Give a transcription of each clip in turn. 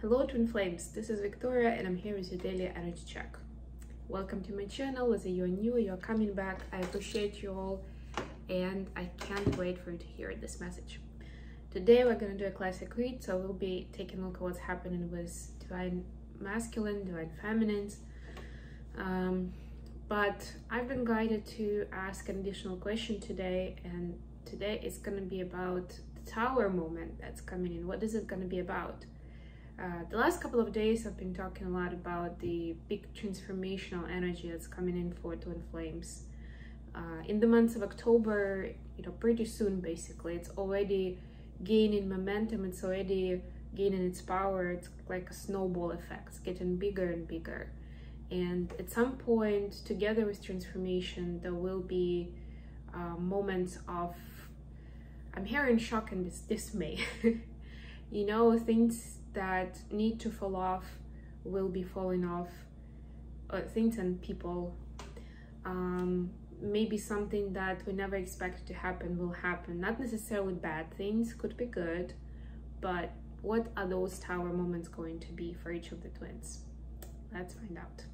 Hello Twin Flames, this is Victoria and I'm here with your daily energy check. Welcome to my channel. Whether you're new or you're coming back, I appreciate you all and I can't wait for you to hear this message. Today we're going to do a classic read, so we'll be taking a look at what's happening with divine masculine, divine feminines. But I've been guided to ask an additional question today, and today it's going to be about the Tower moment that's coming in. What is it going to be about? The last couple of days I've been talking a lot about the big transformational energy that's coming in for Twin Flames. In the month of October, pretty soon basically, it's already gaining momentum, it's already gaining its power. It's like a snowball effect, it's getting bigger and bigger. And at some point, together with transformation, there will be moments of, I'm hearing shock and dismay. Things that need to fall off will be falling off. Things and people. Maybe something that we never expected to happen will happen. Not necessarily bad things, could be good, but what are those Tower moments going to be for each of the twins? Let's find out.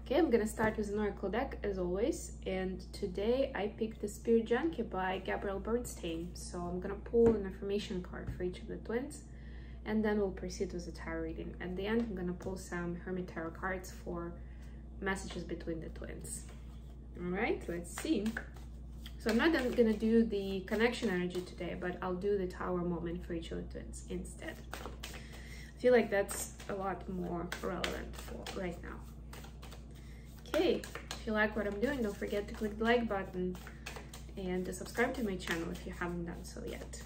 Okay, I'm gonna start with an oracle deck as always, and today I picked the Spirit Junkie by Gabrielle Bernstein. So I'm gonna pull an affirmation card for each of the twins, and then we'll proceed with the tarot reading. At the end, I'm gonna pull some Hermit Tarot cards for messages between the twins. All right, let's see. So I'm not gonna do the connection energy today, but I'll do the Tower moment for each of the twins instead. I feel like that's a lot more relevant for right now. Okay, if you like what I'm doing, don't forget to click the like button and to subscribe to my channel if you haven't done so yet.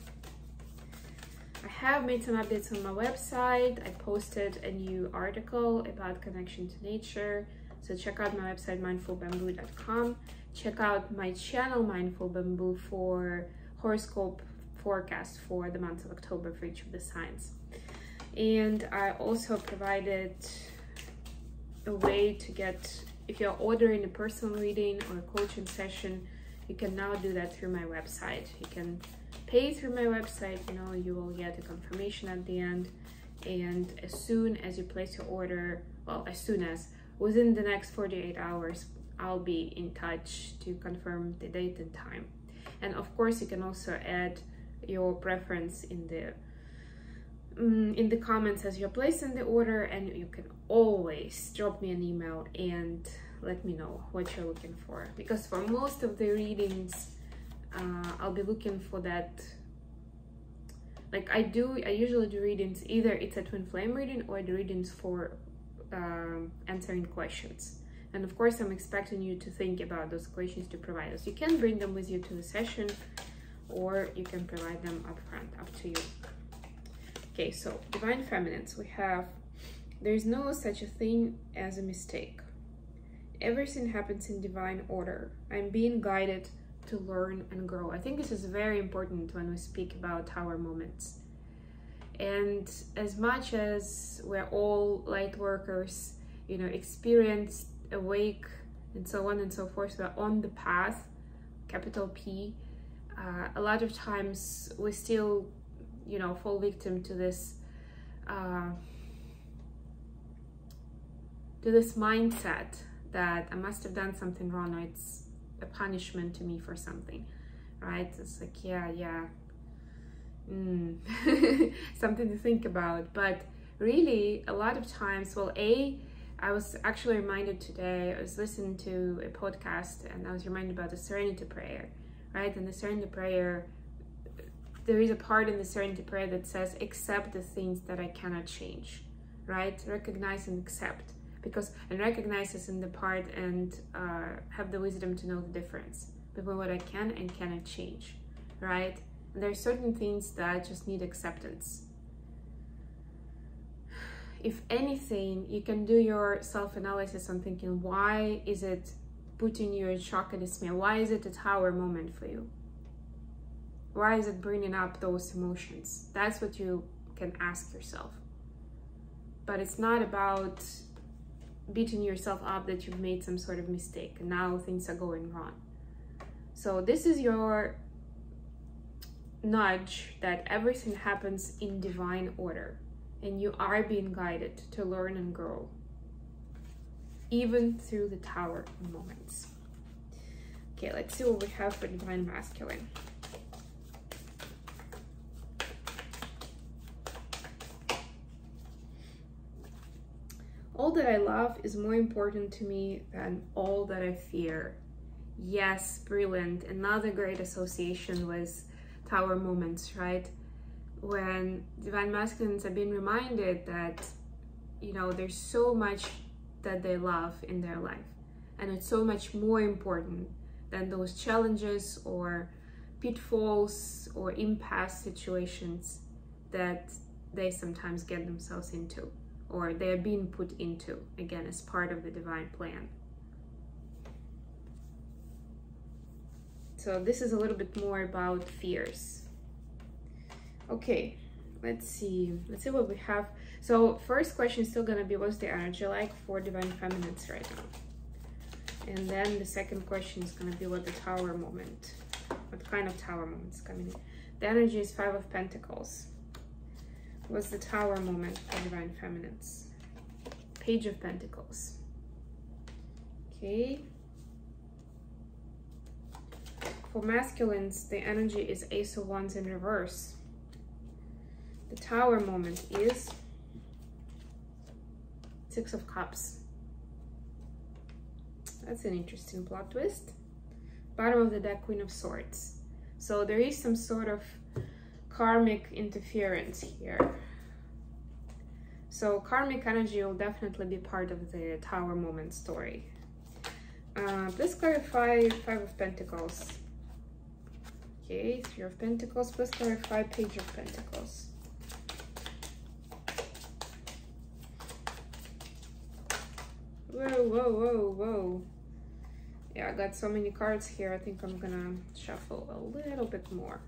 I have made some updates on my website. I posted a new article about connection to nature. So check out my website, mindfulbamboo.com. Check out my channel, Mindful Bamboo, for horoscope forecast for the month of October for each of the signs. And I also provided a way to get, if you're ordering a personal reading or a coaching session, you can now do that through my website. You can pay through my website, you will get a confirmation at the end. And as soon as you place your order, well, within the next 48 hours, I'll be in touch to confirm the date and time. And of course, you can also add your preference in the comments as you're placing the order, and you can always drop me an email and let me know what you're looking for, because for most of the readings I'll be looking for that. Like I usually do readings, either it's a twin flame reading or the readings for answering questions. And of course I'm expecting you to think about those questions to provide us. You can bring them with you to the session, or you can provide them up front, up to you. Okay, so divine feminines, we have, there's no such a thing as a mistake. Everything happens in divine order. I'm being guided to learn and grow. I think this is very important when we speak about Tower moments. And as much as we're all light workers, experienced, awake, and so on and so forth, we're on the path, capital P, a lot of times we still fall victim to this mindset that I must have done something wrong, or it's a punishment to me for something, right? It's like, something to think about. But really, a lot of times, I was actually reminded today, I was listening to a podcast and I was reminded about the Serenity Prayer, right? And the Serenity Prayer, there is a part in the Serenity Prayer that says, accept the things that I cannot change, right? Recognize and accept, and recognize is in the part, and have the wisdom to know the difference between what I can and cannot change, right? And there are certain things that just need acceptance. If anything, you can do your self-analysis on thinking, why is it putting you in shock and dismay? Why is it a Tower moment for you? Why is it bringing up those emotions? That's what you can ask yourself. But it's not about beating yourself up that you've made some sort of mistake and now things are going wrong. So this is your nudge that everything happens in divine order. and you are being guided to learn and grow, even through the Tower moments. Okay, let's see what we have for Divine Masculine. All that I love is more important to me than all that I fear. Yes, brilliant. Another great association with Tower moments, right? When Divine Masculines are being reminded that, you know, there's so much that they love in their life, and it's so much more important than those challenges or pitfalls or impasse situations that they sometimes get themselves into, or they're being put into, again, as part of the divine plan. So this is a little bit more about fears. Okay, let's see what we have. So first question is still gonna be, what's the energy like for Divine Feminines right now? And then the second question is gonna be, what the Tower moment, what kind of Tower moment is coming in. The energy is 5 of Pentacles. What's the Tower moment for Divine Feminines? Page of Pentacles. Okay. For Masculines, the energy is Ace of Wands in reverse. The Tower moment is 6 of Cups. That's an interesting plot twist. Bottom of the deck, Queen of Swords. So there is some sort of karmic interference here. So karmic energy will definitely be part of the Tower moment story. Please clarify 5 of Pentacles. Okay, 3 of Pentacles. Please clarify Page of Pentacles. Whoa, whoa, whoa, whoa. Yeah, I got so many cards here. I think I'm gonna shuffle a little bit more.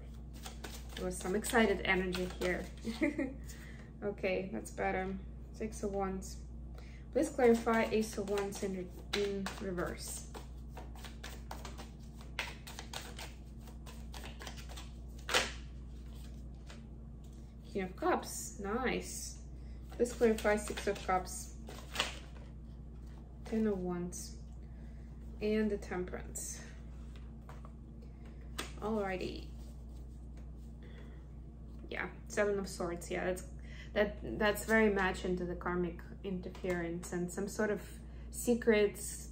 There was some excited energy here. Okay, that's better. 6 of Wands. Please clarify Ace of Wands in reverse. King of Cups, nice. Please clarify 6 of Cups. 10 of Wands. And the Temperance. Alrighty. Yeah, 7 of Swords. Yeah, that's very much into the karmic interference and some sort of secrets,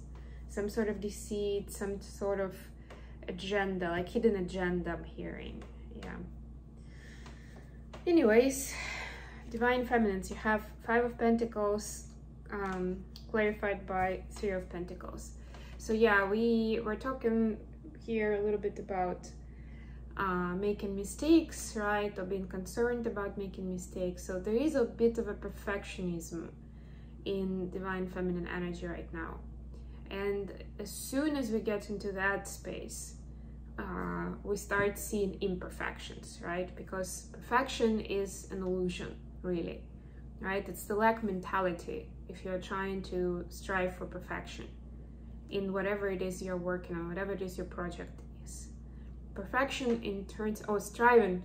some sort of deceit, some sort of agenda, like hidden agenda I'm hearing. Yeah. Anyways, Divine Feminines, you have 5 of Pentacles, clarified by 3 of Pentacles. So yeah, we're talking here a little bit about making mistakes, right? Or being concerned about making mistakes. So there is a bit of a perfectionism in Divine Feminine energy right now. And as soon as we get into that space, we start seeing imperfections, right? Because perfection is an illusion, really, right? It's the lack mentality if you're trying to strive for perfection in whatever it is you're working on, whatever it is your project is. Perfection in turn, striving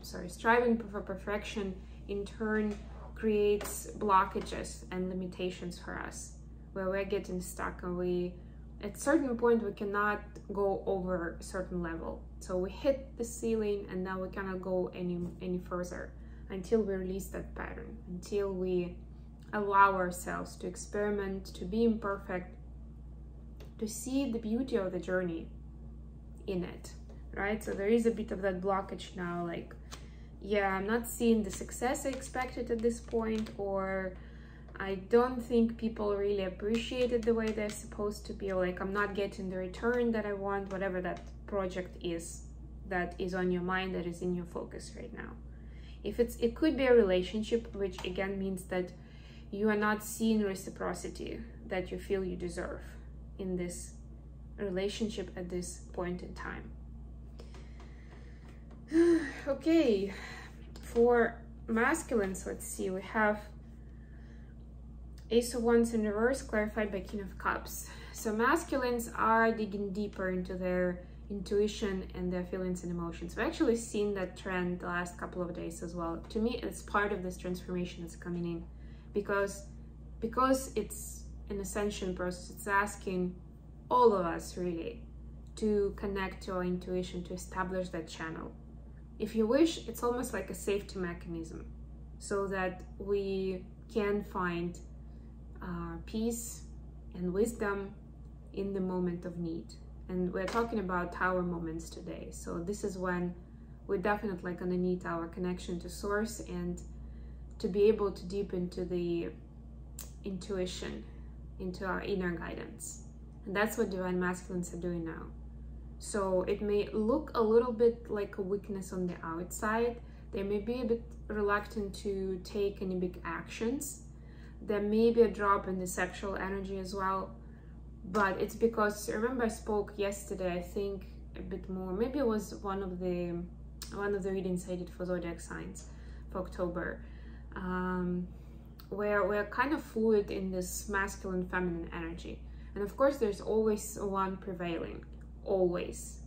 for perfection in turn creates blockages and limitations for us, where we're getting stuck and at a certain point we cannot go over a certain level. So we hit the ceiling and now we cannot go any further until we release that pattern, until we allow ourselves to experiment, to be imperfect, to see the beauty of the journey in it, right? So there is a bit of that blockage now, like, yeah, I'm not seeing the success I expected at this point, or I don't think people really appreciate it the way they're supposed to be, like I'm not getting the return that I want, whatever that project is that is on your mind, that is in your focus right now. It could be a relationship, which again means that you are not seeing reciprocity that you feel you deserve in this relationship at this point in time. Okay, for masculines, let's see, we have Ace of Wands in reverse, clarified by King of Cups. So masculines are digging deeper into their intuition and their feelings and emotions. We've actually seen that trend the last couple of days as well. To me, it's part of this transformation that's coming in, because it's an ascension process. It's asking all of us really to connect to our intuition, to establish that channel. If you wish, it's almost like a safety mechanism, so that we can find peace and wisdom in the moment of need. And we're talking about tower moments today. So this is when we're definitely going to need our connection to source and to be able to deep into the intuition, into our inner guidance. And that's what divine masculines are doing now. So it may look a little bit like a weakness on the outside. They may be a bit reluctant to take any big actions. There may be a drop in the sexual energy as well. But it's because, remember I spoke yesterday, I think a bit more, maybe it was one of the readings I did for zodiac signs for October, where we're kind of fluid in this masculine feminine energy. And of course there's always one prevailing, always,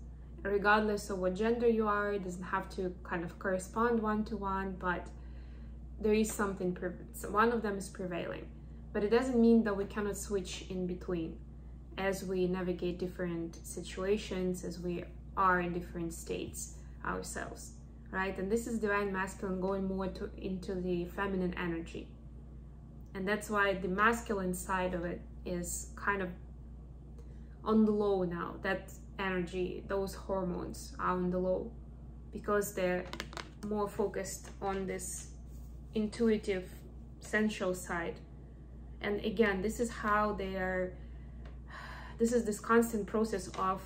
regardless of what gender you are. It doesn't have to kind of correspond one-to-one, but there is something, one of them is prevailing. But it doesn't mean that we cannot switch in between as we navigate different situations, as we are in different states ourselves, right? And this is divine masculine going more into the feminine energy. And that's why the masculine side of it is kind of on the low now. That energy, those hormones are on the low, because they're more focused on this intuitive, sensual side. And again, this is how they are, this is this constant process of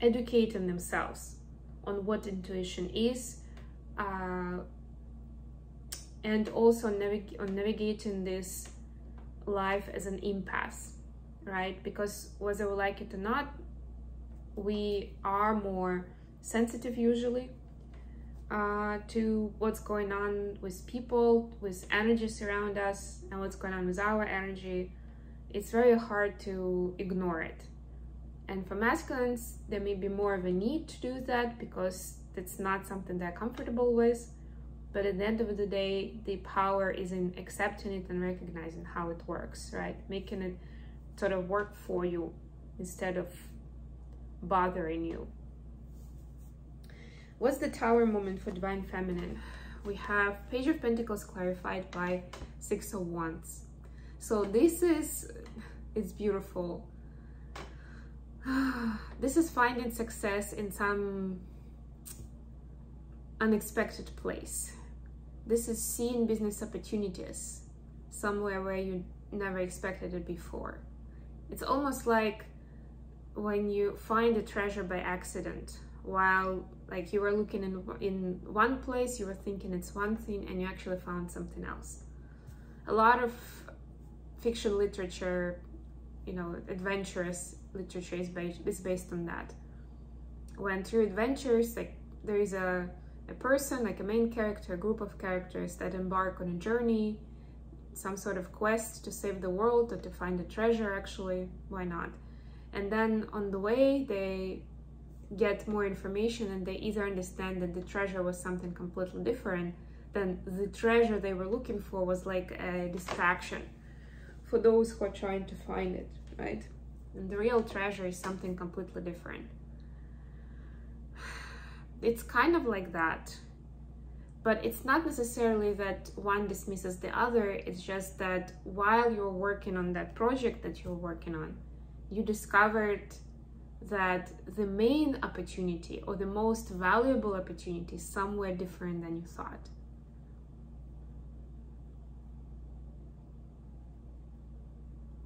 educating themselves on what intuition is, and also on navigating this life as an impasse, right? Because whether we like it or not, we are more sensitive usually to what's going on with people, with energies around us, and what's going on with our energy. It's very hard to ignore it. And for masculines, there may be more of a need to do that because it's not something they're comfortable with. But at the end of the day, the power is in accepting it and recognizing how it works, right? Making it sort of work for you instead of bothering you. What's the tower moment for divine feminine? We have Page of Pentacles clarified by 6 of Wands. So this is, it's beautiful. This is finding success in some unexpected place. This is seeing business opportunities somewhere where you never expected it before. It's almost like when you find a treasure by accident, while like you were looking in one place, you were thinking it's one thing, and you actually found something else. A lot of fiction literature, you know, adventurous literature is based on that. When through adventures, like there is a person, like a main character, a group of characters that embark on a journey, some sort of quest to save the world or to find a treasure, actually, why not? And then on the way, they get more information and they either understand that the treasure was something completely different, then the treasure they were looking for was like a distraction for those who are trying to find it, right? And the real treasure is something completely different. It's kind of like that, but it's not necessarily that one dismisses the other. It's just that while you're working on that project that you're working on, you discovered that the main opportunity or the most valuable opportunity is somewhere different than you thought.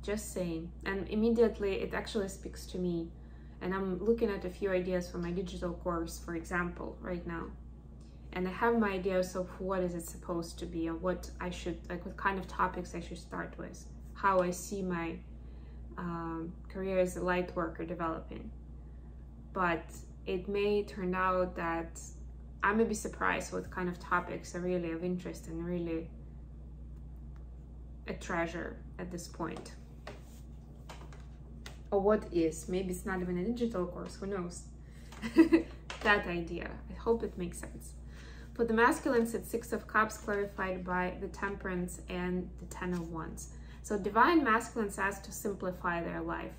Just saying. And immediately it actually speaks to me. And I'm looking at a few ideas for my digital course, for example, right now. And I have my ideas of what is it supposed to be, or what I should, like what kind of topics I should start with, how I see my career as a light worker developing. But it may turn out that I may be surprised what kind of topics are really of interest and really a treasure at this point. or what is. Maybe it's not even a digital course, who knows? That idea. I hope it makes sense. For the masculines, it's Six of Cups clarified by the Temperance and the Ten of Wands. So divine masculines asked to simplify their life.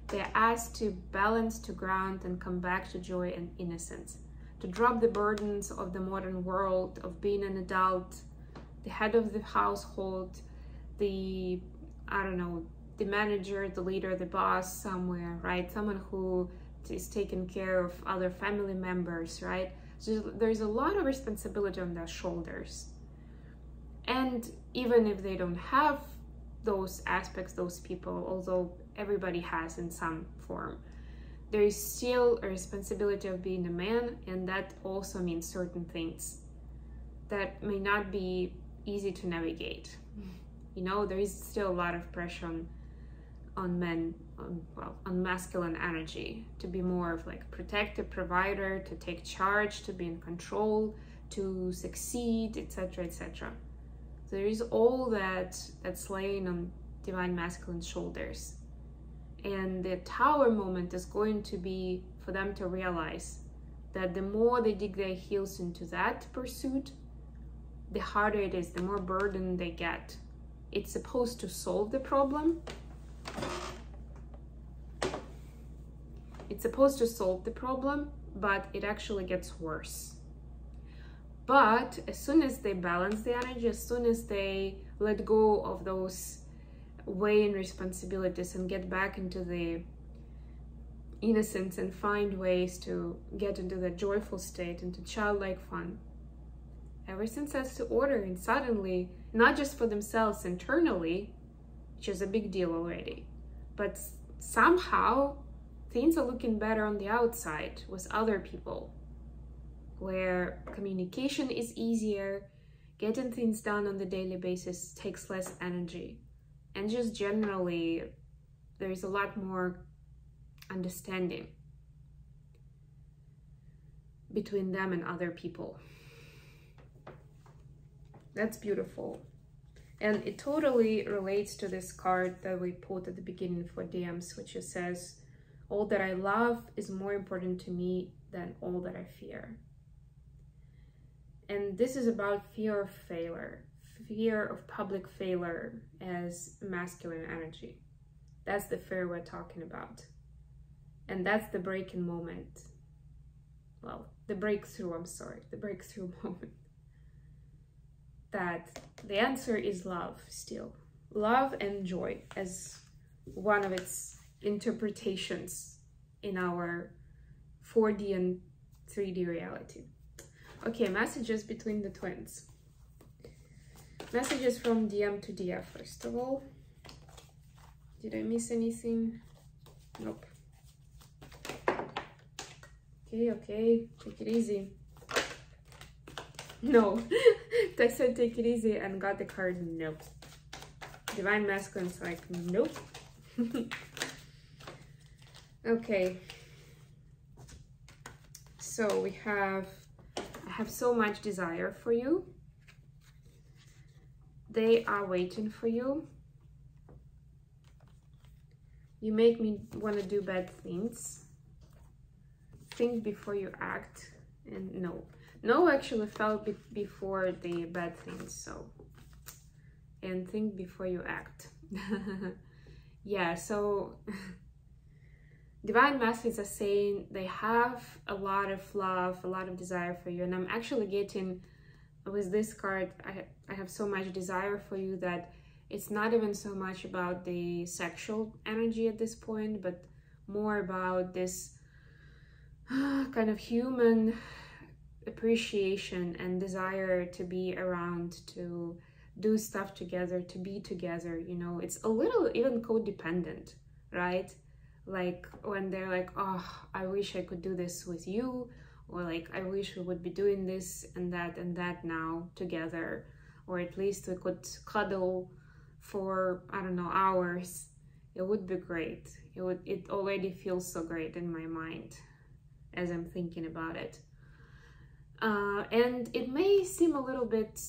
They're asked to balance, to ground, and come back to joy and innocence. To drop the burdens of the modern world, of being an adult, the head of the household, the, I don't know, the manager, the leader, the boss somewhere, right? Someone who is taking care of other family members, right? So there's a lot of responsibility on their shoulders. And even if they don't have those aspects, those people, although everybody has in some form, there is still a responsibility of being a man, and that also means certain things that may not be easy to navigate. You know, there is still a lot of pressure on men, on masculine energy, to be more of like a protective provider, to take charge, to be in control, to succeed, etc., etc. There is all that's laying on divine masculine shoulders. And the Tower moment is going to be for them to realize that the more they dig their heels into that pursuit, the harder it is, the more burden they get. It's supposed to solve the problem. It's supposed to solve the problem, but it actually gets worse. But as soon as they balance the energy, as soon as they let go of those weighing responsibilities and get back into the innocence and find ways to get into the joyful state, into childlike fun, everything sets to order, and suddenly, not just for themselves internally, which is a big deal already, but somehow things are looking better on the outside with other people, where communication is easier, getting things done on the daily basis takes less energy, and just generally there's a lot more understanding between them and other people. That's beautiful. And it totally relates to this card that we put at the beginning for DMs, which it says, all that I love is more important to me than all that I fear. And this is about fear of failure, fear of public failure as masculine energy. That's the fear we're talking about. And that's the breaking moment. Well, the breakthrough, I'm sorry, the breakthrough moment. That the answer is love still. Love and joy as one of its interpretations in our 4D and 3D reality. Okay, messages between the twins. Messages from DM to DF, first of all. Did I miss anything? Nope. Okay, take it easy. No, I said take it easy and got the card nope. Divine Masculine's like, nope. Okay. So we have, I have so much desire for you. They are waiting for you. You make me want to do bad things. Think before you act. And no actually felt before the bad things, so. And think before you act. Yeah, so divine masculines are saying they have a lot of love, a lot of desire for you. And I'm actually getting, with this card, I have so much desire for you that it's not even so much about the sexual energy at this point, but more about this kind of human appreciation and desire to be around, to do stuff together, to be together. You know, it's a little even codependent, right? Like when they're like, oh, I wish I could do this with you, or like, I wish we would be doing this and that now together, or at least we could cuddle for, I don't know, hours. It would be great. It already feels so great in my mind as I'm thinking about it. And it may seem a little bit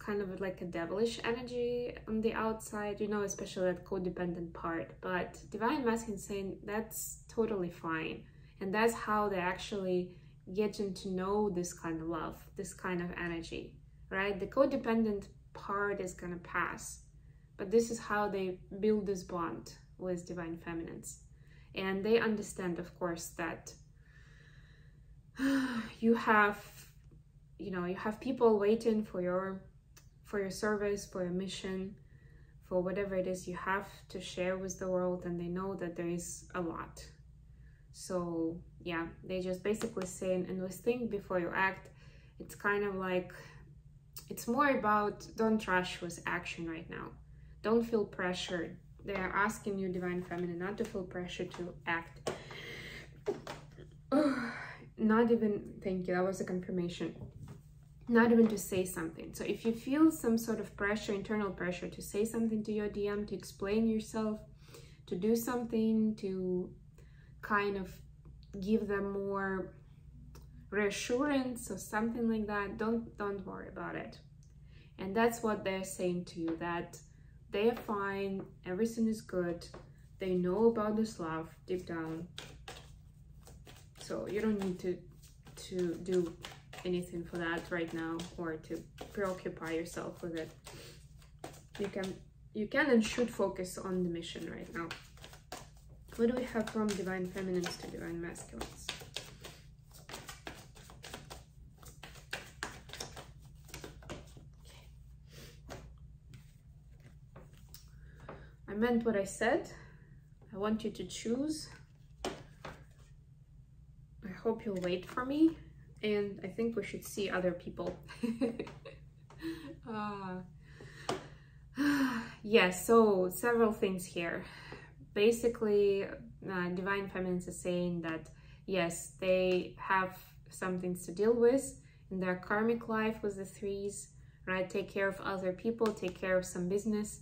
kind of like a devilish energy on the outside, you know, especially that codependent part. But Divine Masculine is saying that's totally fine. And that's how they actually getting to know this kind of love, this kind of energy, right? The codependent part is gonna pass, but this is how they build this bond with Divine Feminines. And they understand, of course, that you have people waiting for your service, for your mission, for whatever it is you have to share with the world, and they know that there is a lot. So yeah, they just basically saying, and always think before you act. It's kind of like, it's more about don't rush with action right now. Don't feel pressured. They are asking you, Divine Feminine, not to feel pressure to act. Not even, thank you, that was a confirmation. Not even to say something. So if you feel some sort of pressure, internal pressure to say something to your DM, to explain yourself, to do something, to kind of give them more reassurance or something like that, don't worry about it. And that's what they're saying to you, that they're fine, everything is good, they know about this love deep down, so you don't need to do anything for that right now, or to preoccupy yourself with it. You can and should focus on the mission right now. What do we have from Divine Feminines to Divine Masculines? I meant what I said. I want you to choose. I hope you'll wait for me. And I think we should see other people. Yes, so several things here. Basically, Divine Feminines is saying that, yes, they have some things to deal with in their karmic life with the threes, right? Take care of other people, take care of some business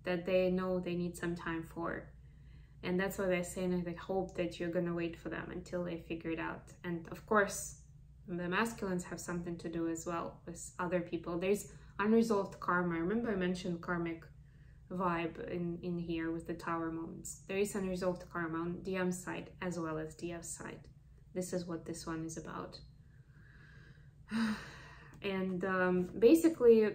that they know they need some time for. And that's what they're saying, and they hope that you're gonna wait for them until they figure it out. And of course, the masculines have something to do as well with other people. There's unresolved karma. Remember I mentioned karmic vibe in here with the tower moments. There is unresolved karma on DM's side as well as DF's side. This is what this one is about. And basically,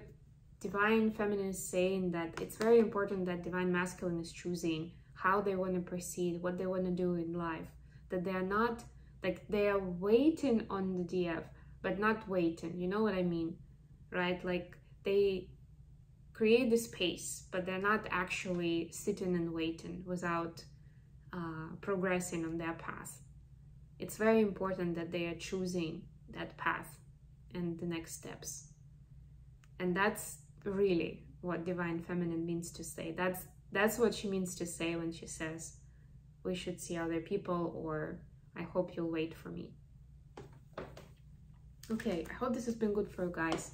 Divine Feminine is saying that it's very important that Divine Masculine is choosing how they want to proceed, what they want to do in life. That they are not, like, they are waiting on the DF, but not waiting. You know what I mean, right? Like, they create the space, but they're not actually sitting and waiting without progressing on their path. It's very important that they are choosing that path and the next steps. And that's really what Divine Feminine means to say. That's what she means to say when she says, we should see other people, or I hope you'll wait for me. Okay, I hope this has been good for you guys.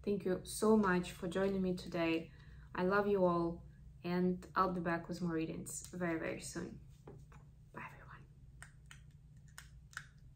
Thank you so much for joining me today. I love you all, and I'll be back with more readings very, very soon.